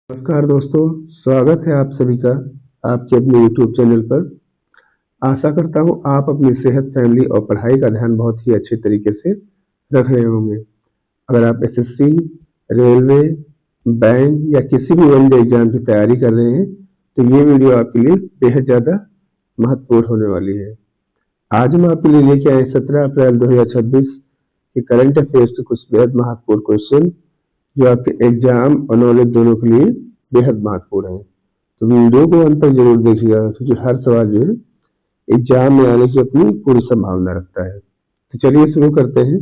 नमस्कार दोस्तों, स्वागत है आप सभी का आपके अपने YouTube चैनल पर। आशा करता हूँ आप अपनी सेहत, फैमिली और पढ़ाई का ध्यान बहुत ही अच्छे तरीके से रख रहे होंगे। अगर आप एसएससी, रेलवे, बैंक या किसी भी वनडे एग्जाम की तैयारी कर रहे हैं तो ये वीडियो आपके लिए बेहद ज़्यादा महत्वपूर्ण होने वाली है। आज हम आपके लिए लेके आए 17 अप्रैल 2026 के करंट अफेयर्स के कुछ बेहद महत्वपूर्ण क्वेश्चन जो आपके एग्जाम और नॉलेज दोनों के लिए बेहद महत्वपूर्ण है। तो वीडियो को अंत तक जरूर देखिएगा क्योंकि हर सवाल जो है एग्जाम में आने की अपनी पूरी संभावना रखता है। तो चलिए शुरू करते हैं।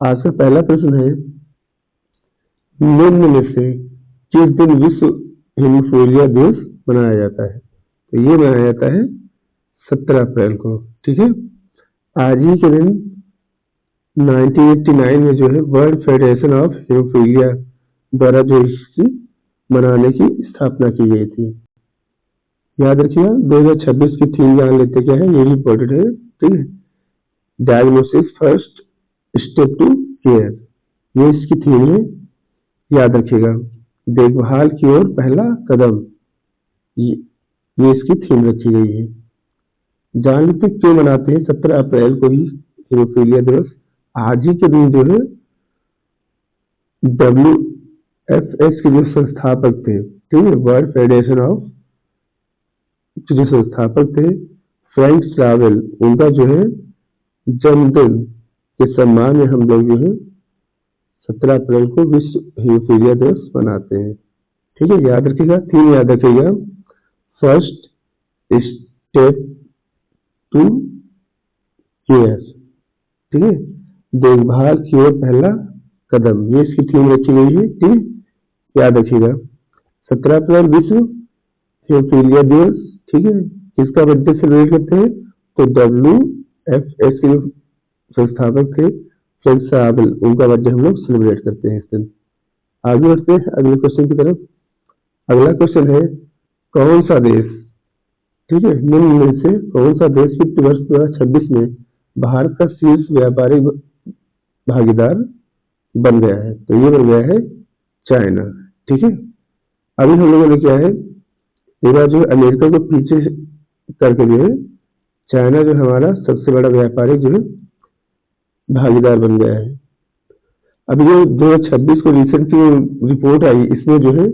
आज का पहला प्रश्न है, निम्न में से किस दिन विश्व हीमोफीलिया दिवस मनाया जाता है? तो ये मनाया जाता है 17 अप्रैल को। ठीक है, आज ही के दिन 1989 में जो है वर्ल्ड फेडरेशन ऑफ हीमोफीलिया द्वारा जो इसकी मनाने की स्थापना की गई थी। याद रखिएगा 2026 की थीम जान लेते क्या है, ये भी इम्पोर्टेंट है। ठीक है, diagnosis first step to care, ये इसकी थीम है। याद रखिएगा देखभाल की ओर पहला कदम, ये इसकी थीम रखी गई है। जान लेते क्यों मनाते हैं 17 अप्रैल को ही हीमोफीलिया दिवस। आज ही के दिन जो है WFH के जो संस्थापक थे, ठीक है, वर्ल्ड फेडरेशन ऑफ जो संस्थापक थे फ्रैंक स्लावेल, उनका जो है जन्मदिन के सम्मान में हम लोग जो है 17 अप्रैल को विश्व हीमोफीलिया दिवस मनाते हैं। ठीक है, याद रखिएगा, थीम याद रखिएगा, फर्स्ट स्टेप टू केयर। ठीक है, देखभाल की ओर पहला कदम, ये इसकी थीम रखी गई है। ठीक, याद रखिएगा 17 अप्रैल विश्व हीमोफीलिया दिवस। ठीक है, किसका बर्थडे सेलिब्रेट करते हैं? तो WFH के जो संस्थापक थे फ्रैंक स्लावेल, उनका बर्थडे हम लोग सेलिब्रेट करते हैं इस दिन। आगे बढ़ते हैं अगले क्वेश्चन की तरफ। अगला क्वेश्चन है, कौन सा देश, ठीक है, निम्न में से कौन सा देश वित्त वर्ष 2026 में भारत का शीर्ष व्यापारिक भागीदार बन गया है? तो ये बन गया है चाइना। ठीक है, अभी हम लोगों ने क्या है, इधर जो अमेरिका को पीछे करके जो है चाइना जो हमारा सबसे बड़ा व्यापारिक जो है भागीदार बन गया है। अभी जो 2026 को रिसेंट की रिपोर्ट आई, इसमें जो है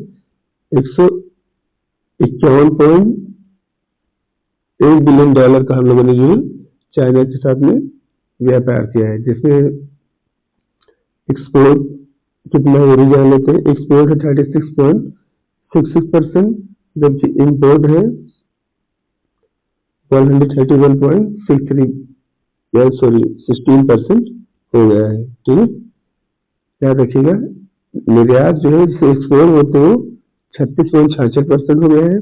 151.8 बिलियन डॉलर का हम लोगों ने जो है चाइना के साथ में व्यापार किया है, जिसमें एक्सपोर्ट कितना है जान लेते हैं। एक्सपोर्ट है 36.66%, जबकि इम्पोर्ट है 16% हो गया है। ठीक है, याद रखिएगा निर्यात जो है जिसे एक्सपोर्ट होते हो 36.66% हो गया है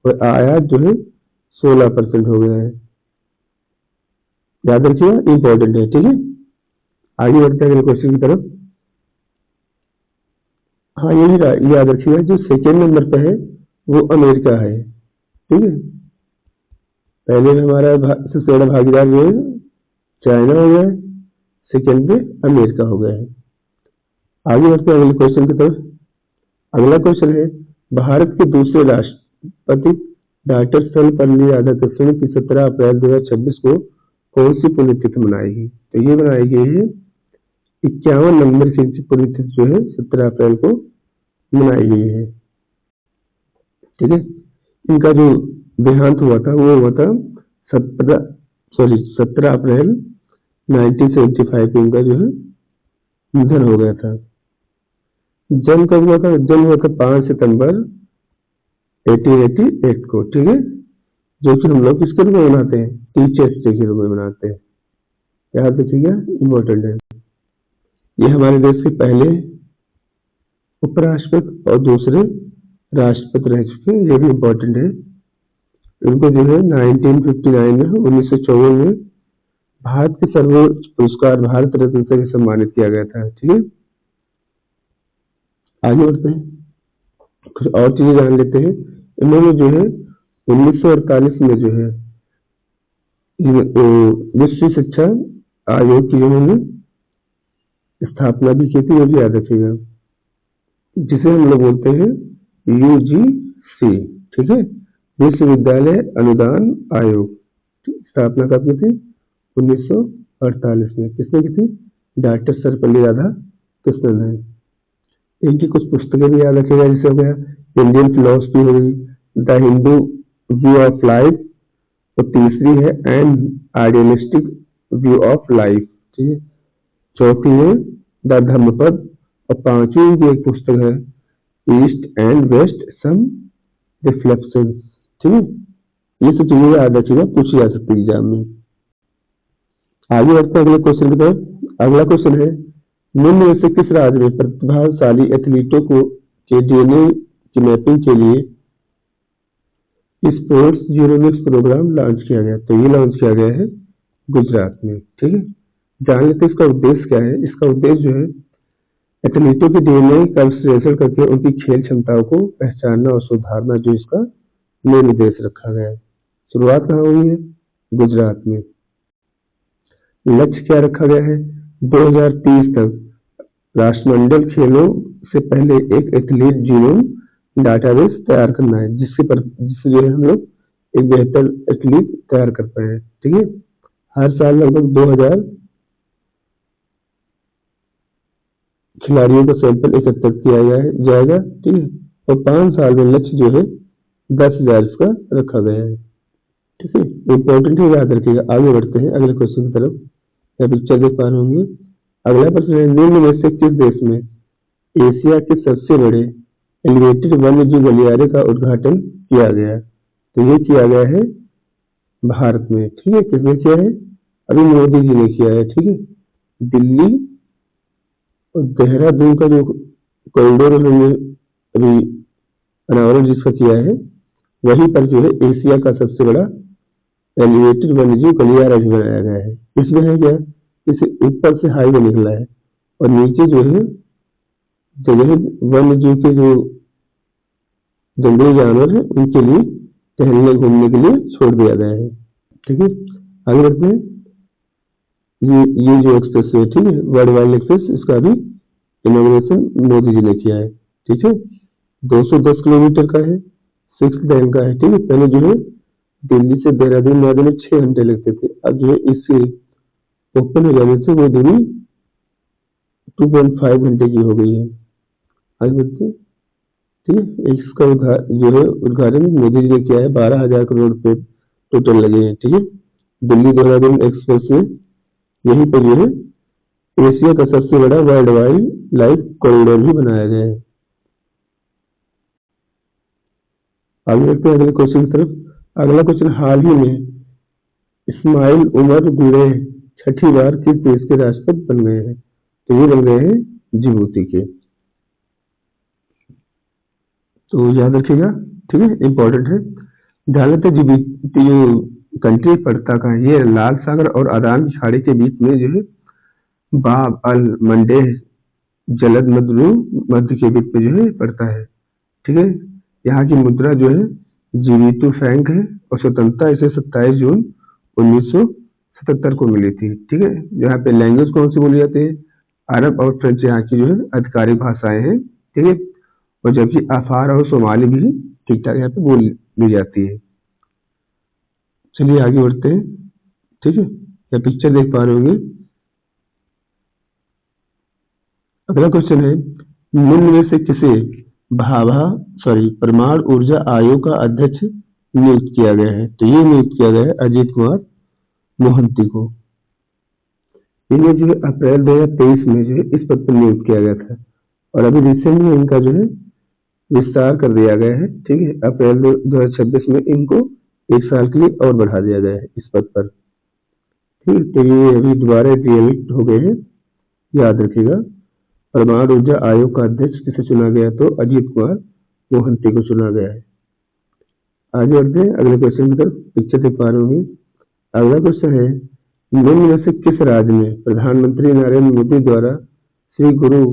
और आयात जो है 16% हो गया है। याद रखिएगा, इंपॉर्टेंट है। ठीक है, आगे बढ़ते हैं अगले क्वेश्चन की तरफ। हाँ, यही याद रखिएगा, जो सेकेंड नंबर पे है वो अमेरिका है। ठीक है, पहले में हमारा सबसे बड़ा भागीदार जो है चाइना हो गया है, सेकेंड पे अमेरिका हो गया है। आगे बढ़ते हैं अगले क्वेश्चन की तरफ। अगला क्वेश्चन है, भारत के दूसरे राष्ट्रपति डॉक्टर सर्वपल्ली राधाकृष्णन की 17 अप्रैल 2026 को कौन सी पुण्यतिथि मनाएगी? तो ये बनाई गई है 51 नंबर की पुण्यतिथि जो है 17 अप्रैल को मनाई गई है। ठीक है, इनका जो देहांत हुआ था वो हुआ था 17 अप्रैल 1975 को इनका जो है निधन हो गया था। जन्म कब हुआ था? जन्म हुआ था 5 सितंबर 1888 को। ठीक है, जो कि हम लोग किसके रूप में मनाते हैं? टीचर्स डे के रूप में मनाते हैं। याद रखिएगा, इम्पोर्टेंट है। ये हमारे देश के पहले उपराष्ट्रपति और दूसरे राष्ट्रपति रह चुके हैं, ये भी इम्पोर्टेंट है। इनको जो है 1959 में 1954 में भारत के सर्वोच्च पुरस्कार भारत रत्न से सम्मानित किया गया था। ठीक है, आगे बढ़ते हैं, कुछ और चीजें जान लेते हैं। इन्होंने जो है 1948 में जो है विश्व शिक्षा आयोग की उन्होंने स्थापना भी की थी, ये भी याद रखिएगा, जिसे हम लोग बोलते हैं यूजीसी, ठीक है, विश्वविद्यालय अनुदान आयोग, स्थापना कब की थी? 1948 में। किसने की थी? डॉक्टर सर्वपल्ली राधाकृष्णन ने। इनकी कुछ पुस्तकें भी याद रखिएगा, जैसे हो गया इंडियन फिलोसफी हो गई, the Hindu view of life, और तीसरी है N idealistic view of life, ठीक है, चौथी है द धम्मपद, और पांचवी की एक पुस्तक है east and west some reflections, ठीक है। ये सब चीजें याद रखिएगा, पूछी जा सकती है एग्जाम में। आगे बढ़ते हैं अगले क्वेश्चन की तरफ। अगला क्वेश्चन है निम्न में से किस राज्य में प्रतिभाशाली एथलीटों को के डीएनए की मैपिंग के लिए स्पोर्ट्स जीनोमिक्स प्रोग्राम लॉन्च किया गया? तो ये लॉन्च किया गया है गुजरात में, ठीक है। जान लेते हैं इसका उद्देश्य क्या है। इसका उद्देश्य जो है एथलीटों के डीएनए का विश्लेषण करके उनकी खेल क्षमताओं को पहचानना और सुधारना, जो इसका मेन उद्देश्य रखा गया है। शुरुआत कहाँ हुई है? गुजरात में। लक्ष्य क्या रखा गया है? 2030 तक राष्ट्रमंडल खेलों से पहले एक एथलीट जीनोम डाटाबेस तैयार करना है, जिससे जो है हम लोग एक बेहतर एथलीट तैयार कर पाए, ठीक है। हर साल लगभग 2000 खिलाड़ियों का सैंपल एकत्र किया जाएगा, ठीक है, और 5 साल में लक्ष्य जो है 10,000 का रखा गया है, ठीक है। इंपॉर्टेंट है, याद रखिएगा। आगे बढ़ते हैं अगले क्वेश्चन की तरफ। या पिक्चर देख पा रहे होंगे। अगला प्रश्न है निम्न में से किस देश में एशिया के सबसे बड़े एलिवेटेड वन्यजीव गलियारे का उद्घाटन किया गया? तो ये किया गया है भारत में, ठीक है। किसने किया है? अभी मोदी जी ने किया है, ठीक है। दिल्ली और देहरादून का जो कॉरिडोर उन्होंने अभी अनावरण जिसका किया है, वहीं पर जो है एशिया का सबसे बड़ा एलिवेटेड वन्यजीव गलियारा भी बनाया गया है। इसमें है क्या, इसे ऊपर से हाईवे निकला है और नीचे जो है जगह वन्यजीव के जो जंगली जानवर है उनके लिए टहलने घूमने के लिए छोड़ दिया गया है, ठीक है। आगे बढ़ते हैं। ये जो एक्सप्रेस है, ठीक है, वर्ल्ड वाइड एक्सप्रेस, इसका भी इनॉग्रेशन मोदी जी ने किया है, ठीक है। 210 किलोमीटर का है, 6 लेन का है, ठीक है। पहले जो है दिल्ली से देहरादून जाने में 6 घंटे लगते थे, अब जो है इससे ओपन हो जाने से वो दूरी 2.5 घंटे की हो गई है। आगे बढ़ते हैं, ठीक है। इसका जो है उद्घाटन मोदी जी ने किया है। 12,000 करोड़ रुपए टोटल लगे हैं, ठीक है। दिल्ली देहरादून एक्सप्रेस में यहीं पर जो है एशिया का सबसे बड़ा वर्ल्ड वाइड लाइफ कॉरिडोर भी बनाया गया है। आगे बढ़ते हैं अगले क्वेश्चन की तरफ। अगला क्वेश्चन, हाल ही में इस्माइल उमर गुले छठी बार किस देश के राष्ट्रपति बन गए हैं? तो ये बन गए हैं जिबूती के। तो याद रखिएगा, ठीक है, इंपॉर्टेंट है। ध्यान जिबूती जो कंट्री पड़ता का है, ये लाल सागर और अदान की खाड़ी के बीच में जो है बाब अल मंडेह जलद मध्य के बीच में जो है पड़ता है, ठीक है। यहाँ की मुद्रा जो है जीबीटू फ्रैंक है और स्वतंत्रता इसे 27 जून 1977 को मिली थी, ठीक है। यहाँ पे लैंग्वेज कौन सी बोली जाती है? अरब और फ्रेंच यहाँ की जो है आधिकारिक भाषाएं हैं, ठीक है। और जबकि अफार और सोमाली भी ठीक ठाक यहाँ पे बोली ली जाती है। चलिए आगे बढ़ते हैं, ठीक है। या पिक्चर देख पा रहे होंगे। अगला क्वेश्चन है निम्न में से किसे परमाणु ऊर्जा आयोग का अध्यक्ष नियुक्त किया गया है? तो ये नियुक्त किया गया है अजीत कुमार मोहंती को। इन्हें जो है अप्रैल 2023 में जो है इस पद पर नियुक्त किया गया था और अभी रिसेंट में इनका जो है विस्तार कर दिया गया है, ठीक है। अप्रैल 2026 में इनको 1 साल के लिए और बढ़ा दिया गया है इस पद पर, ठीक है। तो ये अभी दोबारा रिएलेक्ट हो गए हैं, याद रखिएगा। परमाणु ऊर्जा आयोग का अध्यक्ष किसे चुना गया? तो अजीत कुमार मोहंती को चुना गया है। आगे बढ़ते हैं अगले क्वेश्चन की तरफ। पिक्चर देख पा रहे होंगे। अगला क्वेश्चन है निम्न में से किस राज्य में प्रधानमंत्री नरेंद्र मोदी द्वारा श्री गुरु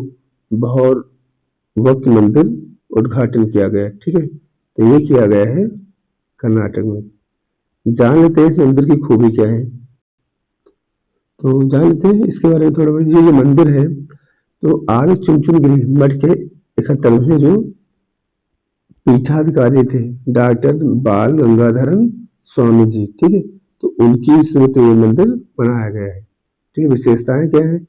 भगवती मंदिर उद्घाटन किया गया, ठीक है। तो ये किया गया है कर्नाटक में। जान लेते हैं इस मंदिर की खूबी क्या है। तो जान लेते हैं इसके बारे में थोड़ा बहुत। ये जो मंदिर है तो आर्य चुनचुन गिरी मठ के 71वें जो पीठाधिकारी थे डॉक्टर बाल गंगाधरन स्वामी जी, ठीक है। तो उनकी स्मृति में मंदिर बनाया गया है, ठीक है। विशेषताएं क्या है,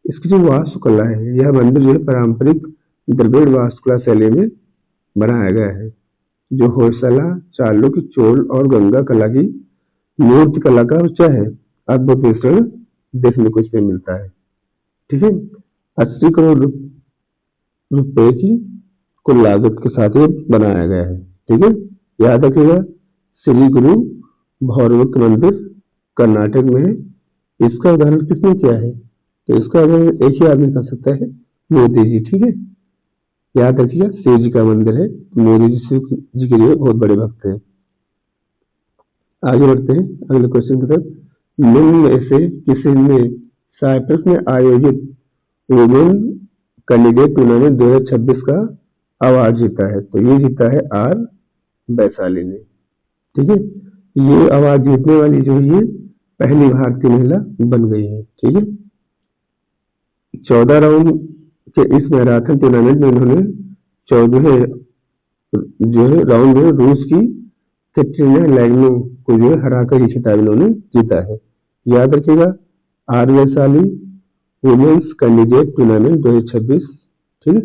इसकी जो वास्तुकला है, यह मंदिर जो है पारंपरिक द्रविड़ वास्तुकला शैली में बनाया गया है, जो होयसला, चालुक्य, चोल और गंगा कला की मूर्ति कला का क्या है, अद्भुत मिश्रण देखने को इसमें मिलता है, ठीक है। 80 करोड़ रुपए की कुल लागत के साथ ये बनाया गया है, ठीक है। याद रखिएगा, श्री गुरु भौरवक मंदिर कर्नाटक में है। इसका उदाहरण किसने किया है, तो इसका उदाहरण एक ही आदमी कर सकता है, मोदी जी, ठीक है। याद रखिएगा, शिव जी का मंदिर है, मोदी जी शिव जी के लिए बहुत बड़े भक्त हैं। आगे बढ़ते हैं अगले क्वेश्चन की तरफ। निम्न में से किसी ने साइप्रस में आयोजित वुमेन कैंडिडेट टूर्नामेंट 2026 का अवार्ड जीता है, तो ये जीता है आर वैशाली ने, ठीक है। ये अवार्ड जीतने वाली जो ये पहली भारतीय महिला बन गई है, ठीक है। 14 राउंड के इस मैराथन टूर्नामेंट में उन्होंने 14वें जो है राउंड में रूस की कैटरीना लैग्नो को जो है हराकर ये खिताब इन्होंने जीता है। याद रखिएगा, R Vaishali women's candidate tournament 2026, ठीक है।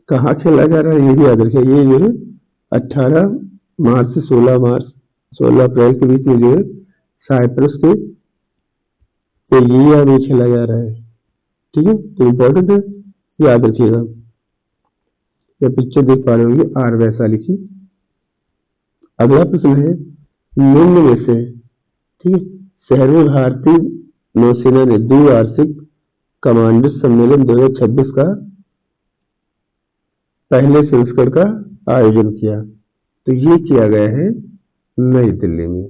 कहाँ खेला जा रहा है ये भी याद रखिएगा, ये जो है 18 मार्च से 16 अप्रैल के बीच में जो है साइप्रस के पेलिया में खेला जा रहा है, ठीक है। तो इम्पोर्टेंट है, याद रखिएगा। यह पिक्चर देख पा रहे होंगे आर वैशाली की। अगला प्रश्न है, निम्न में से, ठीक है, शहर में भारतीय नौसेना ने द्विवार्षिक कमांडर सम्मेलन 2026 का पहले संस्करण का आयोजन किया, तो ये किया गया है नई दिल्ली में,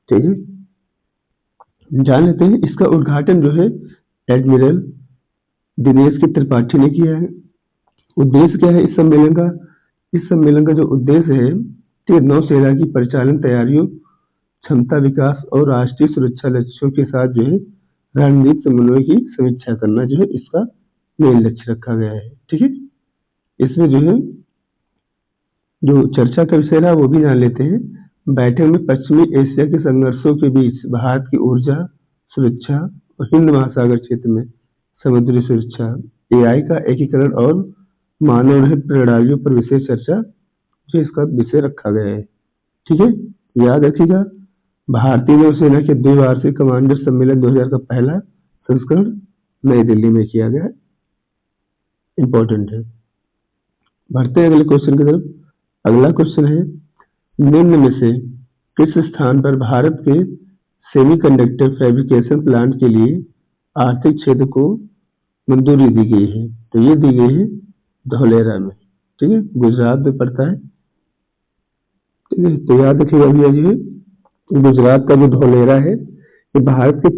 ठीक है। जान लेते हैं, इसका उद्घाटन जो है एडमिरल दिनेश के त्रिपाठी ने किया है। उद्देश्य क्या है इस सम्मेलन का, इस सम्मेलन का जो उद्देश्य है कि नौसेना की परिचालन तैयारियों, क्षमता विकास और राष्ट्रीय सुरक्षा लक्ष्यों के साथ जो है रणनीति समन्वय की समीक्षा करना जो है इसका मेन लक्ष्य रखा गया है, ठीक है। इसमें जो है जो चर्चा का विषय रहा वो भी जान लेते हैं। बैठक में पश्चिमी एशिया के संघर्षों के बीच भारत की ऊर्जा सुरक्षा और हिंद महासागर क्षेत्र में समुद्री सुरक्षा, एआई का एकीकरण और मानव रहित प्रणालियों पर विशेष चर्चा जो इसका विषय रखा गया है, ठीक है। याद रखिएगा, भारतीय नौसेना के द्विवार्षिक कमांडर सम्मेलन 2000 का पहला संस्करण नई दिल्ली में किया गया, इंपॉर्टेंट है। बढ़ते हैं अगले क्वेश्चन की तरफ। अगला क्वेश्चन है, निम्न में से किस स्थान पर भारत के सेमीकंडक्टर फैब्रिकेशन प्लांट के लिए आर्थिक क्षेत्र को मंजूरी दी गई है, तो ये दी गई है धौलेरा में, ठीक है, गुजरात में पड़ता है, ठीक है। तो याद रखिएगा भैया जी, गुजरात का जो धौलेरा है ये भारत के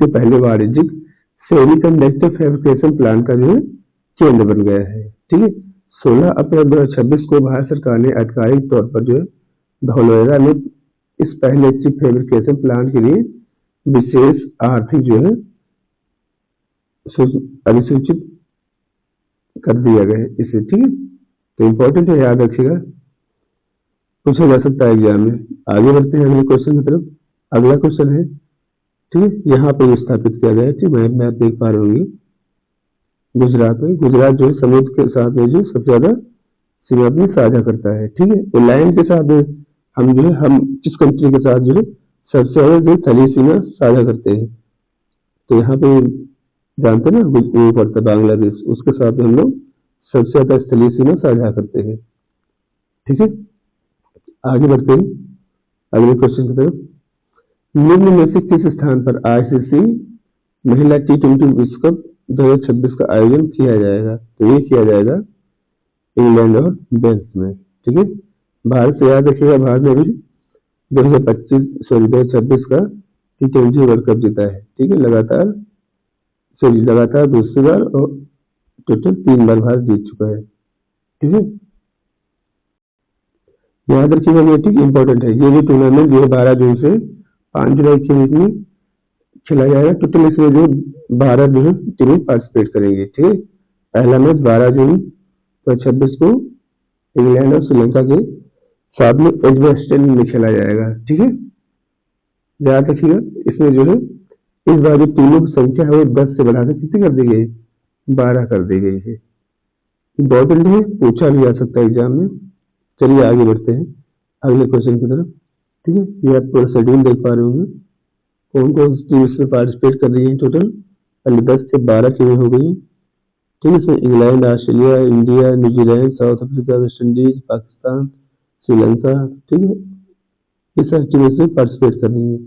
पहले वाणिज्यिक सेमीकंडक्टर फैब्रिकेशन प्लांट का जो है केंद्र बन गया है, ठीक है। 16 अप्रैल 2026 को भारत सरकार ने आधिकारिक तौर पर जो है धौलेरा में इस पहले चिप फैब्रिकेशन प्लांट के लिए विशेष आर्थिक जो है अधिसूचित कर दिया गया है इसे, ठीक है। तो इम्पोर्टेंट है, याद रखिएगा, पूछा जा सकता है एग्जाम में। आगे बढ़ते हैं अगले क्वेश्चन की तरफ। अगला क्वेश्चन है, ठीक है, यहाँ पर स्थापित किया गया है, ठीक है, मैप देख पा रहे होंगे गुजरात में। गुजरात जो है समुद्र के साथ में जो सबसे ज्यादा सीमा अपनी साझा करता है, ठीक है। और लैंड के साथ हम जो है हम किस कंट्री के साथ जो है सबसे ज्यादा जो थली सीमा साझा करते हैं, तो यहाँ पे जानते हैं ना वो पड़ता है बांग्लादेश, उसके साथ हम लोग सबसे ज्यादा स्थलीय सीमा साझा करते हैं, ठीक है। आगे बढ़ते हैं अगले क्वेश्चन की तरफ। निम्न में से किस स्थान पर आईसीसी महिला T20 विश्व कप 2026 का आयोजन किया जाएगा, तो ये किया जाएगा इंग्लैंड और वेल्स में, ठीक है। भारत से याद रखिएगा, भारत ने भी 2026 का T20 वर्ल्ड कप जीता है, ठीक है। लगातार दूसरी बार और टोटल 3 बार भारत जीत चुका है, ठीक है। याद रखिएगा ये ठीक इंपॉर्टेंट है, ये भी टूर्नामेंट जो है 12 जून से 5 जुलाई के बीच में खेला जाएगा। टोटल इसमें जो 12 जो है टीमें पार्टिसिपेट करेंगे, ठीक है। पहला मैच 12 जून तो 26 को इंग्लैंड और श्रीलंका के साथ में एडजस्टन में खेला जाएगा। ठीक है, याद रखिएगा। इसमें जो है इस बार जो टीमों की संख्या है वो 10 से बढ़ाकर कितनी कर दी गई, 12 कर दी गई है। इम्पोर्टेंट है, पूछा भी आ सकता है एग्जाम में। चलिए आगे बढ़ते हैं अगले क्वेश्चन की तरफ। ठीक है, ये आप पूरा शेड्यूल देख पा रहे होंगे, कौन कौन सी टीम इसमें पार्टिसिपेट कर रही है। टोटल पहले 10 से 12 टीमें हो गई। ठीक है, इसमें England, Australia, India, New Zealand, south Africa, West Indies, Pakistan, Sri Lanka. ठीक है, ये सारी टीमें इसमें पार्टिसिपेट कर रही है।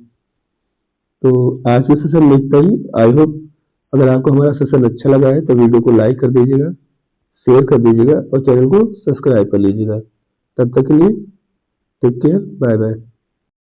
तो आज के सेशन में इतना ही। आई होप अगर आपको हमारा सेशन अच्छा लगा है तो वीडियो को लाइक कर दीजिएगा, शेयर कर दीजिएगा और चैनल को सब्सक्राइब कर लीजिएगा। तब तक के लिए टेक केयर, बाय बाय।